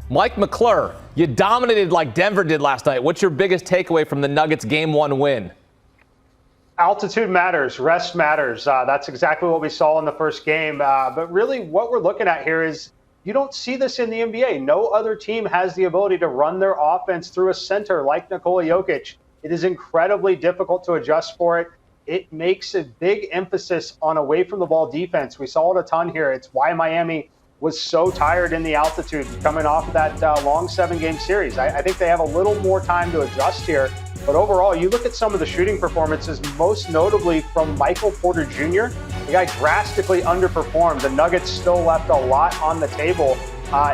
Mike McClure, you dominated like Denver did last night. What's your biggest takeaway from the Nuggets Game 1 win? Altitude matters. Rest matters. That's exactly what we saw in the first game. But really what we're looking at here is you don't see this in the NBA. No other team has the ability to run their offense through a center like Nikola Jokic. It is incredibly difficult to adjust for it. It makes a big emphasis on away from the ball defense. We saw it a ton here. It's why Miami was so tired in the altitude coming off of that long 7-game series. I think they have a little more time to adjust here. But overall, you look at some of the shooting performances, most notably from Michael Porter Jr. The guy drastically underperformed. The Nuggets still left a lot on the table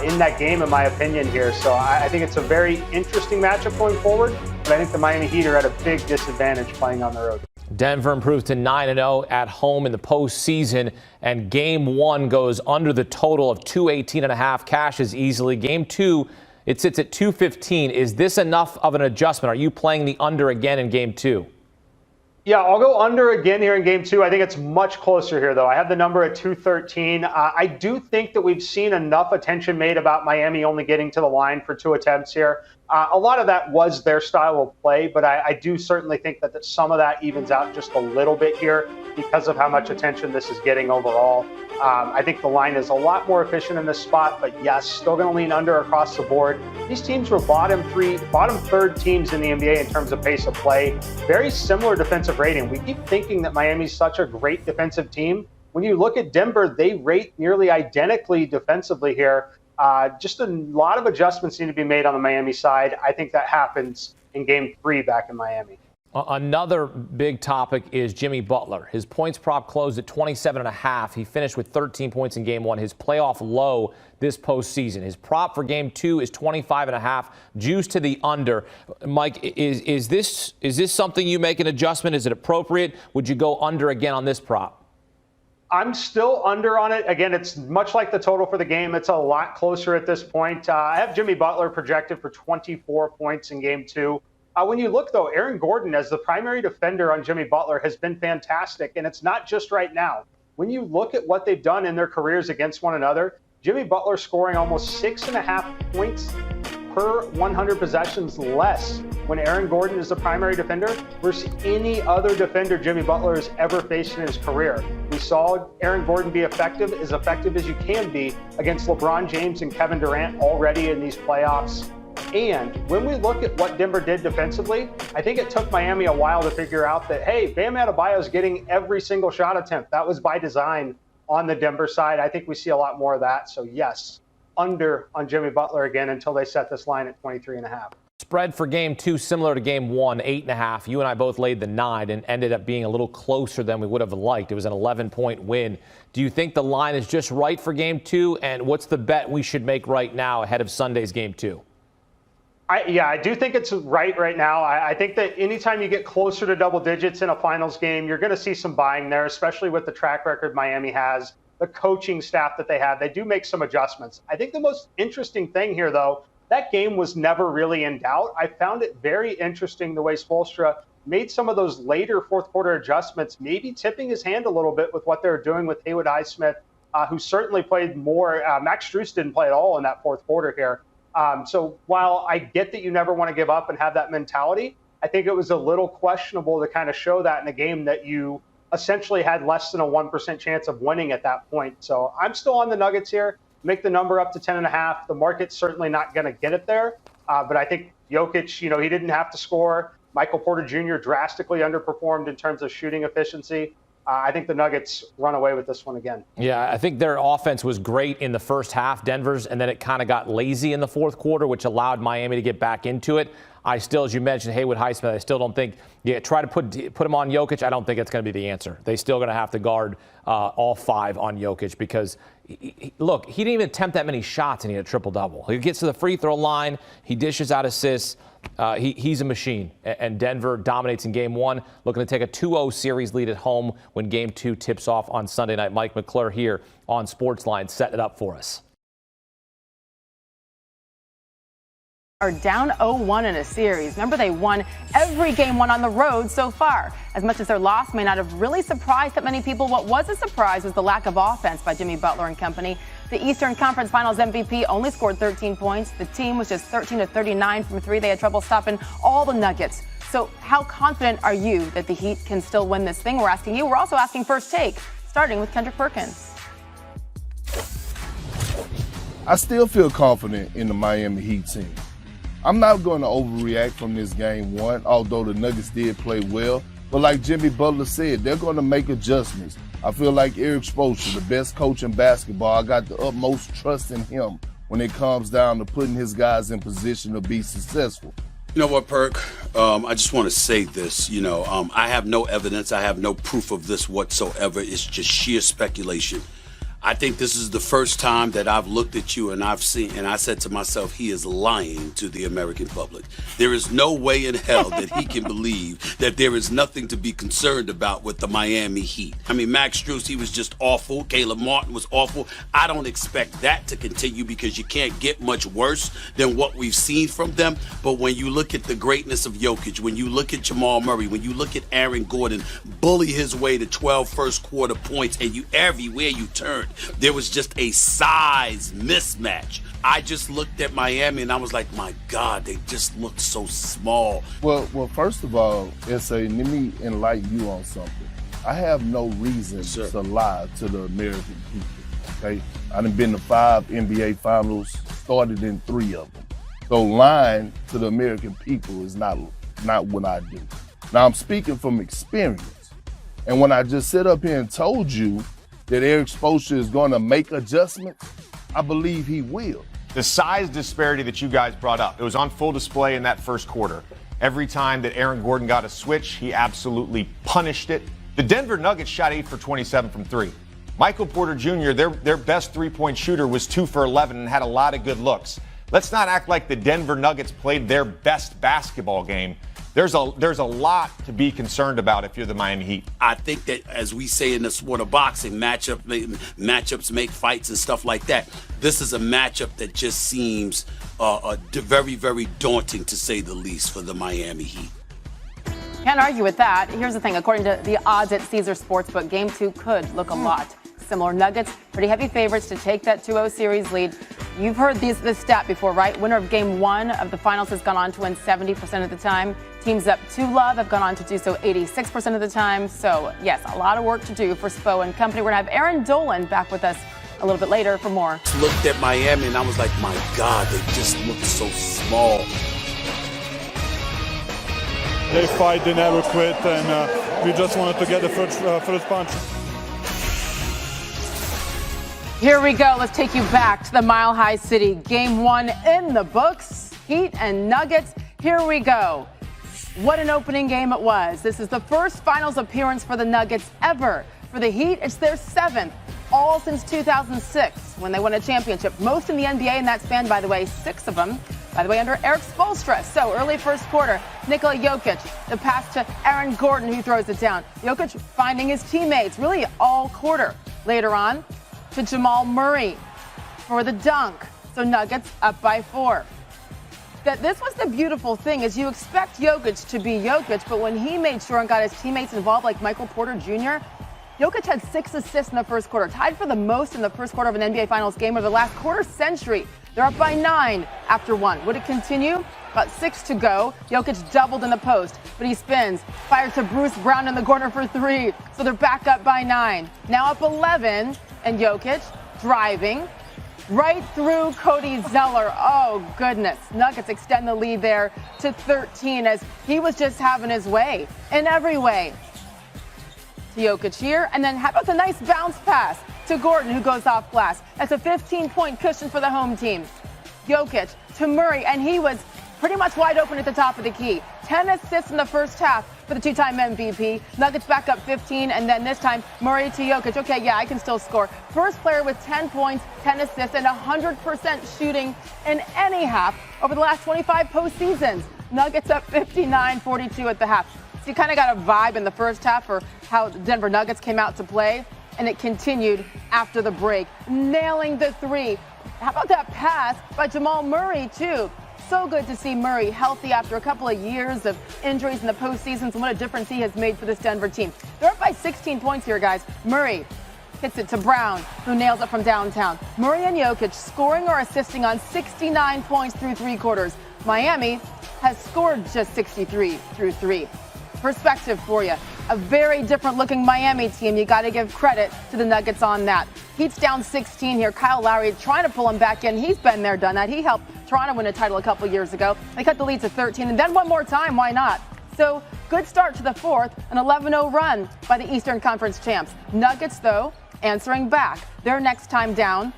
in that game, in my opinion, here. So I think it's a very interesting matchup going forward. But I think the Miami Heat are at a big disadvantage playing on the road. Denver improves to 9-0 at home in the postseason, and Game 1 goes under the total of 218.5, cashes easily. Game 2, it sits at 215. Is this enough of an adjustment? Are you playing the under again in Game 2? Yeah, I'll go under again here in Game 2. I think it's much closer here, though. I have the number at 213. I do think that we've seen enough attention made about Miami only getting to the line for 2 attempts here. A lot of that was their style of play, but I do certainly think that some of that evens out just a little bit here because of how much attention this is getting overall. I think the line is a lot more efficient in this spot, but yes, still going to lean under across the board. These teams were bottom third teams in the NBA in terms of pace of play. Very similar defensive rating. We keep thinking that Miami's such a great defensive team. When you look at Denver, they rate nearly identically defensively here. Just a lot of adjustments need to be made on the Miami side. I think that happens in Game 3 back in Miami. Another big topic is Jimmy Butler. His points prop closed at 27.5. He finished with 13 points in Game 1, his playoff low this postseason. His prop for Game 2 is 25.5, juice to the under. Mike, is this something you make an adjustment? Is it appropriate? Would you go under again on this prop? I'm still under on it. Again, it's much like the total for the game. It's a lot closer at this point. I have Jimmy Butler projected for 24 points in Game 2. When you look, though, Aaron Gordon as the primary defender on Jimmy Butler has been fantastic, and it's not just right now. When you look at what they've done in their careers against one another, Jimmy Butler scoring almost 6.5 points per 100 possessions less when Aaron Gordon is the primary defender versus any other defender Jimmy Butler has ever faced in his career. We saw Aaron Gordon be effective as you can be against LeBron James and Kevin Durant already in these playoffs. And when we look at what Denver did defensively, I think it took Miami a while to figure out that, hey, Bam Adebayo's getting every single shot attempt. That was by design on the Denver side. I think we see a lot more of that. So, yes, under on Jimmy Butler again until they set this line at 23.5. Spread for Game 2 similar to Game 1, 8.5. You and I both laid the 9 and ended up being a little closer than we would have liked. It was an 11-point win. Do you think the line is just right for Game 2? And what's the bet we should make right now ahead of Sunday's Game 2? I do think it's right now. I think that anytime you get closer to double digits in a finals game, you're going to see some buying there, especially with the track record Miami has, the coaching staff that they have. They do make some adjustments. I think the most interesting thing here, though, that game was never really in doubt. I found it very interesting the way Spoelstra made some of those later fourth quarter adjustments, maybe tipping his hand a little bit with what they're doing with Haywood Highsmith, who certainly played more. Max Strus didn't play at all in that fourth quarter here. So while I get that you never want to give up and have that mentality, I think it was a little questionable to kind of show that in a game that you essentially had less than a 1% chance of winning at that point. So I'm still on the Nuggets here. Make the number up to 10.5. The market's certainly not going to get it there. But I think Jokic, he didn't have to score. Michael Porter Jr. drastically underperformed in terms of shooting efficiency. I think the Nuggets run away with this one again. Yeah, I think their offense was great in the first half, Denver's, and then it kind of got lazy in the fourth quarter, which allowed Miami to get back into it. I still, as you mentioned, Haywood Highsmith, I still don't think, try to put him on Jokic. I don't think it's going to be the answer. They still going to have to guard all 5 on Jokic because, look, he didn't even attempt that many shots and he had a triple-double. He gets to the free throw line, he dishes out assists. He's a machine, and Denver dominates in Game 1, looking to take a 2-0 series lead at home when Game 2 tips off on Sunday night. Mike McClure here on Sportsline setting it up for us. are down 0-1 in a series. Remember, they won every game one on the road so far. As much as their loss may not have really surprised that many people, what was a surprise was the lack of offense by Jimmy Butler and company. The Eastern Conference Finals MVP only scored 13 points. The team was just 13 of 39 from three. They had trouble stopping all the Nuggets. So how confident are you that the Heat can still win this thing? We're asking you. We're also asking First Take, starting with Kendrick Perkins. I still feel confident in the Miami Heat team. I'm not going to overreact from this game one, although the Nuggets did play well. But like Jimmy Butler said, they're going to make adjustments. I feel like Eric Spoelstra, the best coach in basketball, I got the utmost trust in him when it comes down to putting his guys in position to be successful. You know what, Perk? I just want to say this. I have no evidence. I have no proof of this whatsoever. It's just sheer speculation. I think this is the first time that I've looked at you and I've seen, and I said to myself, he is lying to the American public. There is no way in hell that he can believe that there is nothing to be concerned about with the Miami Heat. I mean, Max Strus, he was just awful. Caleb Martin was awful. I don't expect that to continue because you can't get much worse than what we've seen from them. But when you look at the greatness of Jokic, when you look at Jamal Murray, when you look at Aaron Gordon bully his way to 12 first quarter points, and you everywhere you turned, there was just a size mismatch. I just looked at Miami and I was like, my God, they just look so small. Well, first of all, let me enlighten you on something. I have no reason to lie to the American people, okay? I done been to 5 NBA Finals, started in 3 of them. So lying to the American people is not what I do. Now, I'm speaking from experience. And when I just sit up here and told you that Eric Spoelstra is going to make adjustments, I believe he will. The size disparity that you guys brought up, it was on full display in that first quarter. Every time that Aaron Gordon got a switch, he absolutely punished it. The Denver Nuggets shot 8 for 27 from 3. Michael Porter Jr., their best three-point shooter, was 2 for 11 and had a lot of good looks. Let's not act like the Denver Nuggets played their best basketball game. There's a lot to be concerned about if you're the Miami Heat. I think that, as we say in the sport of boxing, matchups make fights and stuff like that. This is a matchup that just seems very, very daunting, to say the least, for the Miami Heat. Can't argue with that. Here's the thing. According to the odds at Caesar Sportsbook, Game 2 could look a lot similar. Nuggets, pretty heavy favorites to take that 2-0 series lead. You've heard this stat before, right? Winner of Game 1 of the finals has gone on to win 70% of the time. Teams up 2-love have gone on to do so 86% of the time. So, yes, a lot of work to do for Spo and company. We're going to have Aaron Dolan back with us a little bit later for more. Looked at Miami and I was like, my God, they just look so small. They fight, they never quit, and we just wanted to get the first punch. Here we go. Let's take you back to the Mile High City. Game 1 in the books. Heat and Nuggets. Here we go. What an opening game it was. This is the first finals appearance for the Nuggets ever. For the Heat, it's their 7th, all since 2006 when they won a championship. Most in the NBA in that span, by the way, 6 of them. By the way, under Eric Spoelstra. So early first quarter, Nikola Jokic, the pass to Aaron Gordon, who throws it down. Jokic finding his teammates really all quarter. Later on, to Jamal Murray for the dunk. So Nuggets up by 4. That this was the beautiful thing is you expect Jokic to be Jokic, but when he made sure and got his teammates involved like Michael Porter Jr., Jokic had 6 assists in the first quarter, tied for the most in the first quarter of an NBA Finals game of the last quarter century. They're up by 9 after 1. Would it continue? About 6 to go. Jokic doubled in the post, but he spins. Fires to Bruce Brown in the corner for 3. So they're back up by 9. Now up 11, and Jokic driving right through Cody Zeller. Oh, goodness. Nuggets extend the lead there to 13 as he was just having his way in every way. To Jokic here, and then how about the nice bounce pass to Gordon, who goes off glass. That's a 15-point cushion for the home team. Jokic to Murray, and he was pretty much wide open at the top of the key. 10 assists in the first half for the 2-time MVP. Nuggets back up 15, and then this time Murray to Jokic. Okay, yeah, I can still score. First player with 10 points, 10 assists, and 100% shooting in any half over the last 25 postseasons. Nuggets up 59-42 at the half. So you kind of got a vibe in the first half for how the Denver Nuggets came out to play, and it continued after the break. Nailing the 3. How about that pass by Jamal Murray, too? So good to see Murray healthy after a couple of years of injuries in the postseasons, and what a difference he has made for this Denver team. They're up by 16 points here, guys. Murray hits it to Brown, who nails it from downtown. Murray and Jokic scoring or assisting on 69 points through three quarters. Miami has scored just 63 through three. Perspective for you. A very different looking Miami team. You got to give credit to the Nuggets on that. Heat's down 16 here. Kyle Lowry trying to pull him back in. He's been there, done that. He helped Toronto win a title a couple years ago. They cut the lead to 13, and then one more time. Why not? So good start to the fourth, an 11-0 run by the Eastern Conference champs. Nuggets, though, answering back. Their next time down